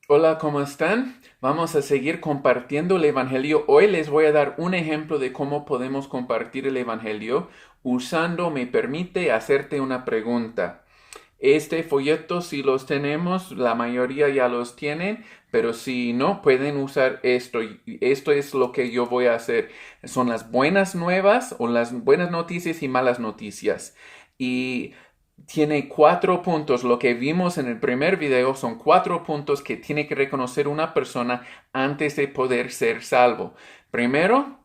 Hola, ¿cómo están? Vamos a seguir compartiendo el Evangelio. Hoy les voy a dar un ejemplo de cómo podemos compartir el Evangelio usando, me permite hacerte una pregunta. Este folleto, si los tenemos, la mayoría ya los tienen, pero si no, pueden usar esto. Y esto es lo que yo voy a hacer. Son las buenas nuevas o las buenas noticias y malas noticias. Y tiene 4 puntos. Lo que vimos en el primer video son 4 puntos que tiene que reconocer una persona antes de poder ser salvo. Primero,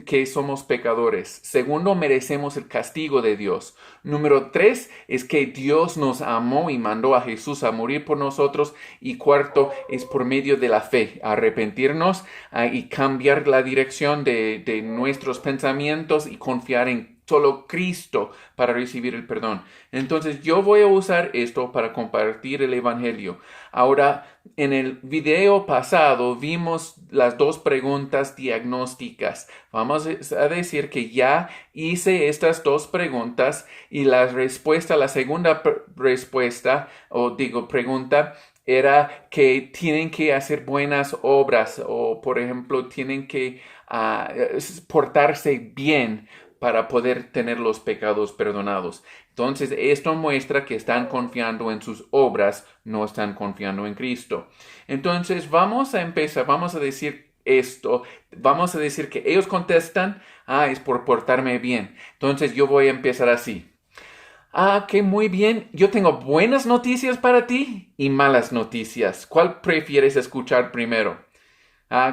que somos pecadores. Segundo, merecemos el castigo de Dios. Número 3 es que Dios nos amó y mandó a Jesús a morir por nosotros. Y cuarto es por medio de la fe, arrepentirnos y cambiar la dirección de nuestros pensamientos y confiar en solo Cristo para recibir el perdón. Entonces yo voy a usar esto para compartir el Evangelio. Ahora, en el video pasado vimos las dos preguntas diagnósticas. Vamos a decir que ya hice estas dos preguntas y la segunda respuesta, o digo pregunta, era que tienen que hacer buenas obras o, por ejemplo, tienen que portarse bien para poder tener los pecados perdonados. Entonces, esto muestra que están confiando en sus obras, no están confiando en Cristo. Entonces, vamos a empezar, vamos a decir esto, vamos a decir que ellos contestan, es por portarme bien. Entonces, yo voy a empezar así. Que muy bien. Yo tengo buenas noticias para ti y malas noticias. ¿Cuál prefieres escuchar primero?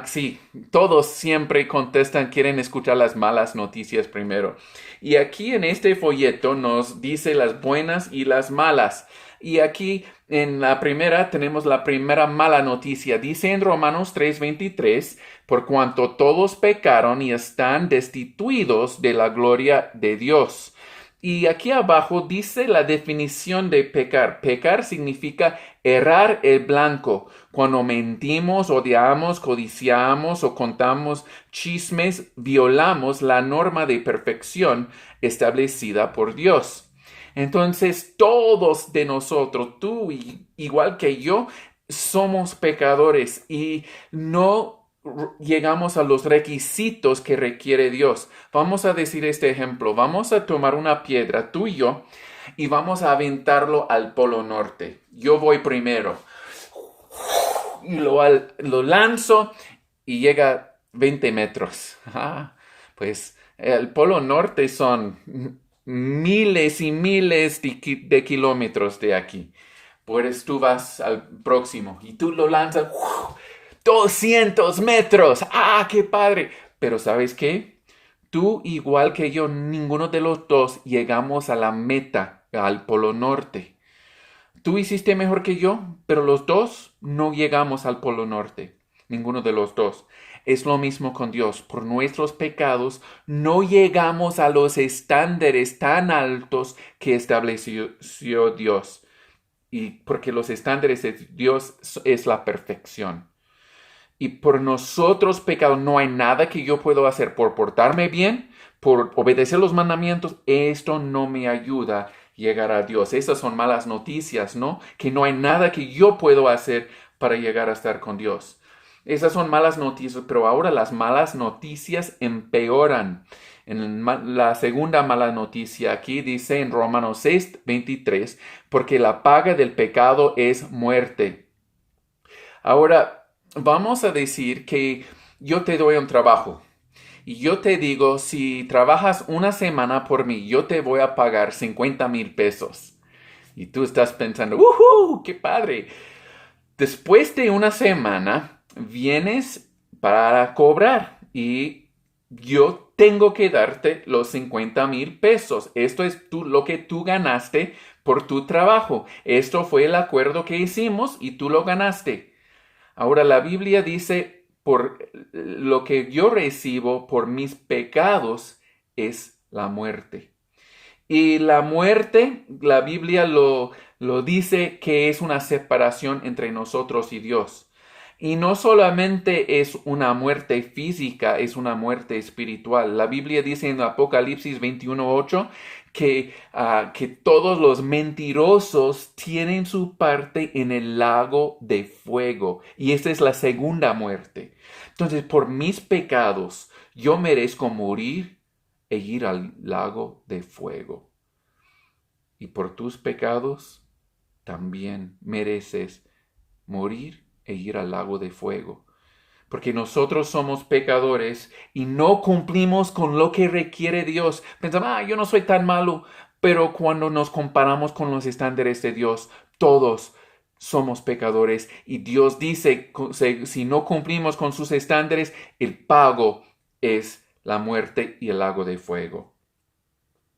Sí, todos siempre contestan, quieren escuchar las malas noticias primero. Y aquí en este folleto nos dice las buenas y las malas. Y aquí en la primera tenemos la primera mala noticia. Dice en Romanos 3:23, por cuanto todos pecaron y están destituidos de la gloria de Dios. Y aquí abajo dice la definición de pecar. Pecar significa errar el blanco. Cuando mentimos, odiamos, codiciamos o contamos chismes, violamos la norma de perfección establecida por Dios. Entonces, todos de nosotros, tú igual que yo, somos pecadores y no llegamos a los requisitos que requiere Dios. Vamos a decir este ejemplo. Vamos a tomar una piedra, tú y yo, y vamos a aventarlo al Polo Norte. Yo voy primero. Y lo lanzo y llega a 20 metros. Pues el Polo Norte son miles y miles de kilómetros de aquí. Pues tú vas al próximo y tú lo lanzas 200 metros. ¡Qué padre! Pero ¿sabes qué? Tú, igual que yo, ninguno de los dos llegamos a la meta, al Polo Norte. Tú hiciste mejor que yo, pero los dos no llegamos al Polo Norte. Ninguno de los dos. Es lo mismo con Dios. Por nuestros pecados no llegamos a los estándares tan altos que estableció Dios. Y porque los estándares de Dios es la perfección. Y por nosotros pecados no hay nada que yo puedo hacer por portarme bien, por obedecer los mandamientos. Esto no me ayuda a llegar a Dios. Esas son malas noticias, ¿no? Que no hay nada que yo puedo hacer para llegar a estar con Dios. Esas son malas noticias, pero ahora las malas noticias empeoran. En la segunda mala noticia aquí dice en Romanos 6:23, porque la paga del pecado es muerte. Ahora, vamos a decir que yo te doy un trabajo y yo te digo, si trabajas una semana por mí, yo te voy a pagar 50,000 pesos. Y tú estás pensando, ¡uhú! ¡Qué padre! Después de una semana, vienes para cobrar y yo tengo que darte los 50,000 pesos. Esto es lo que tú ganaste por tu trabajo. Esto fue el acuerdo que hicimos y tú lo ganaste. Ahora la Biblia dice, por lo que yo recibo por mis pecados es la muerte. Y la muerte, la Biblia lo dice que es una separación entre nosotros y Dios. Y no solamente es una muerte física, es una muerte espiritual. La Biblia dice en Apocalipsis 21:8 que todos los mentirosos tienen su parte en el lago de fuego. Y esta es la segunda muerte. Entonces, por mis pecados, yo merezco morir e ir al lago de fuego. Y por tus pecados, también mereces morir e ir al lago de fuego. Porque nosotros somos pecadores y no cumplimos con lo que requiere Dios. Pensamos, yo no soy tan malo. Pero cuando nos comparamos con los estándares de Dios, todos somos pecadores. Y Dios dice, si no cumplimos con sus estándares, el pago es la muerte y el lago de fuego.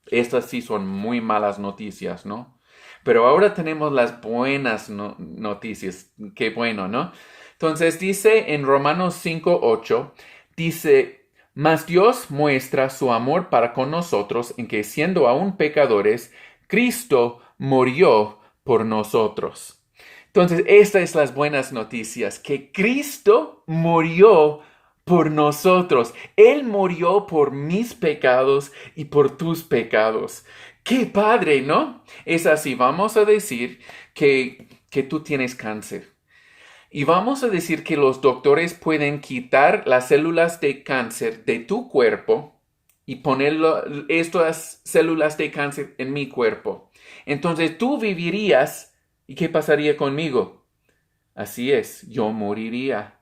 Estas sí son muy malas noticias, ¿no? Pero ahora tenemos las buenas noticias. Qué bueno, ¿no? Entonces dice en Romanos 5:8, dice, mas Dios muestra su amor para con nosotros en que siendo aún pecadores, Cristo murió por nosotros. Entonces, estas es las buenas noticias, que Cristo murió por nosotros. Él murió por mis pecados y por tus pecados. ¡Qué padre!, ¿no? Es así, vamos a decir que tú tienes cáncer. Y vamos a decir que los doctores pueden quitar las células de cáncer de tu cuerpo y poner estas células de cáncer en mi cuerpo. Entonces tú vivirías, ¿y qué pasaría conmigo? Así es, yo moriría,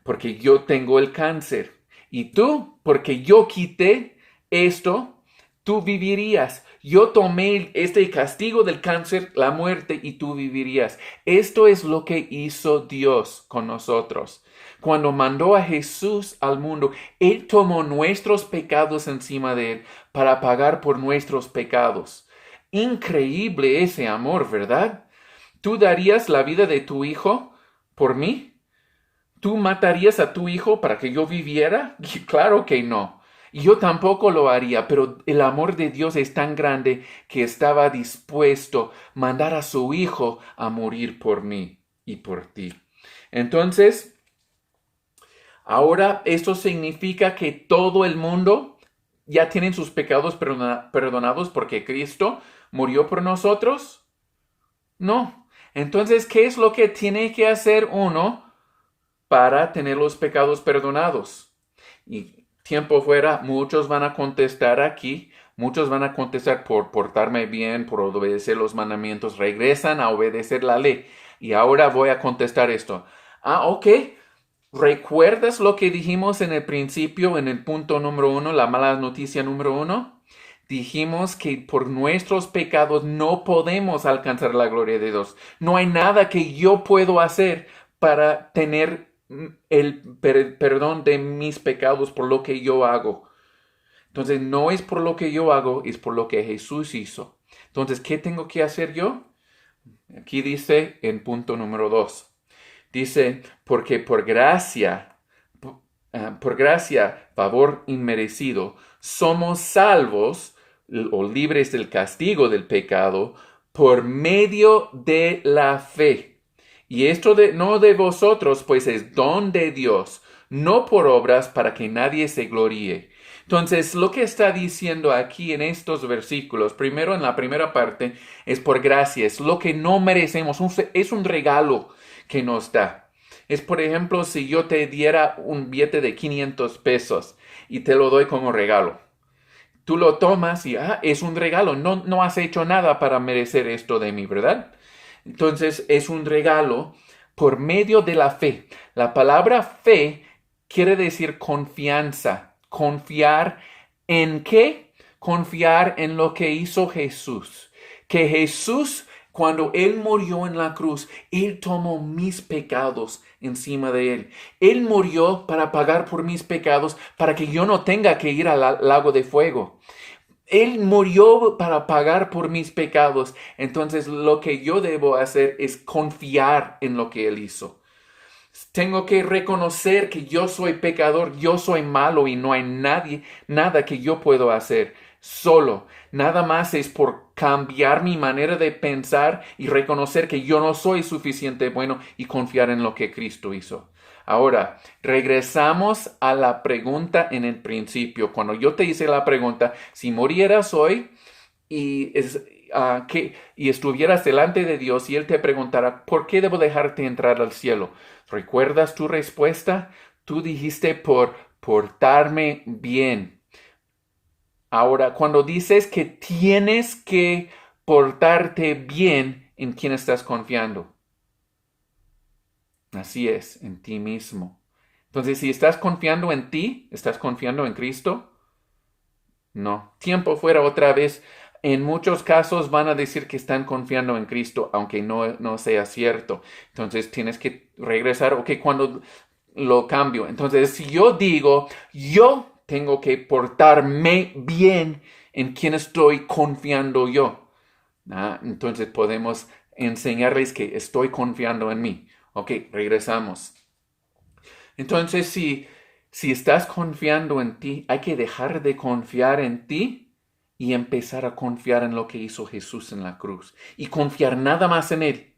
porque yo tengo el cáncer. Y tú, porque yo quité esto, tú vivirías. Yo tomé este castigo del cáncer, la muerte, y tú vivirías. Esto es lo que hizo Dios con nosotros. Cuando mandó a Jesús al mundo, Él tomó nuestros pecados encima de Él para pagar por nuestros pecados. Increíble ese amor, ¿verdad? ¿Tú darías la vida de tu hijo por mí? ¿Tú matarías a tu hijo para que yo viviera? Claro que no. Y yo tampoco lo haría, pero el amor de Dios es tan grande que estaba dispuesto a mandar a su hijo a morir por mí y por ti. Entonces, ahora esto significa que todo el mundo ya tienen sus pecados perdonados porque Cristo murió por nosotros. No. Entonces, ¿qué es lo que tiene que hacer uno para tener los pecados perdonados? Y tiempo fuera, muchos van a contestar aquí, muchos van a contestar por portarme bien, por obedecer los mandamientos, regresan a obedecer la ley. Y ahora voy a contestar esto. Ok, ¿recuerdas lo que dijimos en el principio, en el punto número 1, la mala noticia número 1? Dijimos que por nuestros pecados no podemos alcanzar la gloria de Dios. No hay nada que yo puedo hacer para tener el perdón de mis pecados por lo que yo hago. Entonces, no es por lo que yo hago, es por lo que Jesús hizo. Entonces, ¿qué tengo que hacer yo? Aquí dice en punto número 2. Dice, porque por gracia, favor inmerecido, somos salvos o libres del castigo del pecado por medio de la fe. Y esto no de vosotros, pues es don de Dios, no por obras para que nadie se gloríe. Entonces, lo que está diciendo aquí en estos versículos, primero en la primera parte, es por gracia, es lo que no merecemos, es un regalo que nos da. Es, por ejemplo, si yo te diera un billete de 500 pesos y te lo doy como regalo. Tú lo tomas y es un regalo, no has hecho nada para merecer esto de mí, ¿verdad? Entonces es un regalo por medio de la fe. La palabra fe quiere decir confianza. ¿Confiar en qué? Confiar en lo que hizo Jesús. Que Jesús, cuando Él murió en la cruz, Él tomó mis pecados encima de Él. Él murió para pagar por mis pecados, para que yo no tenga que ir al lago de fuego. Él murió para pagar por mis pecados. Entonces lo que yo debo hacer es confiar en lo que Él hizo. Tengo que reconocer que yo soy pecador, yo soy malo y no hay nada que yo puedo hacer. solo. Nada más es por cambiar mi manera de pensar y reconocer que yo no soy suficiente bueno y confiar en lo que Cristo hizo. Ahora, regresamos a la pregunta en el principio. Cuando yo te hice la pregunta, si murieras hoy y, y estuvieras delante de Dios y Él te preguntara, ¿por qué debo dejarte entrar al cielo? ¿Recuerdas tu respuesta? Tú dijiste por portarme bien. Ahora, cuando dices que tienes que portarte bien, ¿en quién estás confiando? Así es, en ti mismo. Entonces, si estás confiando en ti, ¿estás confiando en Cristo? No. Tiempo fuera otra vez. En muchos casos van a decir que están confiando en Cristo, aunque no sea cierto. Entonces tienes que regresar, ok, cuando lo cambio. Entonces, si yo digo, yo tengo que portarme bien, ¿en quién estoy confiando yo? Entonces podemos enseñarles que estoy confiando en mí. Ok, regresamos. Entonces, si estás confiando en ti, hay que dejar de confiar en ti y empezar a confiar en lo que hizo Jesús en la cruz. Y confiar nada más en Él.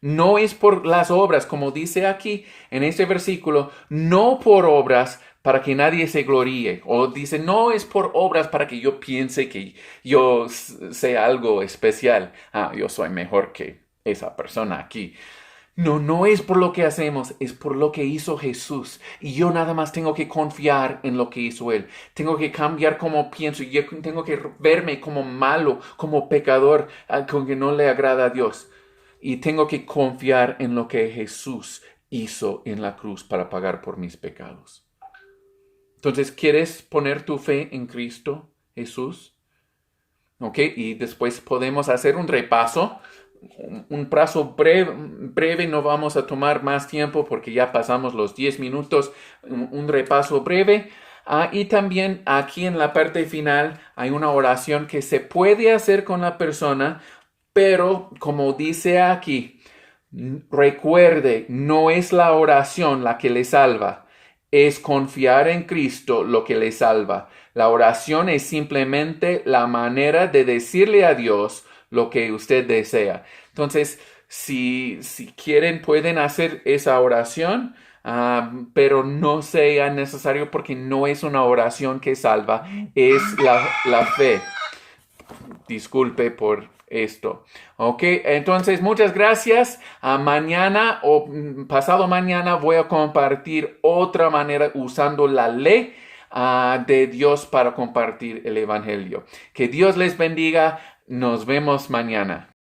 No es por las obras, como dice aquí en este versículo, no por obras para que nadie se gloríe. O dice, no es por obras para que yo piense que yo sé algo especial. Yo soy mejor que esa persona aquí. No, no es por lo que hacemos, es por lo que hizo Jesús. Y yo nada más tengo que confiar en lo que hizo Él. Tengo que cambiar como pienso. Yo tengo que verme como malo, como pecador, con que no le agrada a Dios. Y tengo que confiar en lo que Jesús hizo en la cruz para pagar por mis pecados. Entonces, ¿quieres poner tu fe en Cristo Jesús? ¿Ok? Y después podemos hacer un repaso. Un plazo breve, no vamos a tomar más tiempo porque ya pasamos los 10 minutos. Un repaso breve. Y también aquí en la parte final hay una oración que se puede hacer con la persona, pero como dice aquí, recuerde, no es la oración la que le salva, es confiar en Cristo lo que le salva. La oración es simplemente la manera de decirle a Dios lo que usted desea. Entonces, si quieren, pueden hacer esa oración, pero no sea necesario porque no es una oración que salva, es la fe. Disculpe por esto. Ok, entonces muchas gracias. Mañana o pasado mañana voy a compartir otra manera usando la ley de Dios para compartir el Evangelio. Que Dios les bendiga. Nos vemos mañana.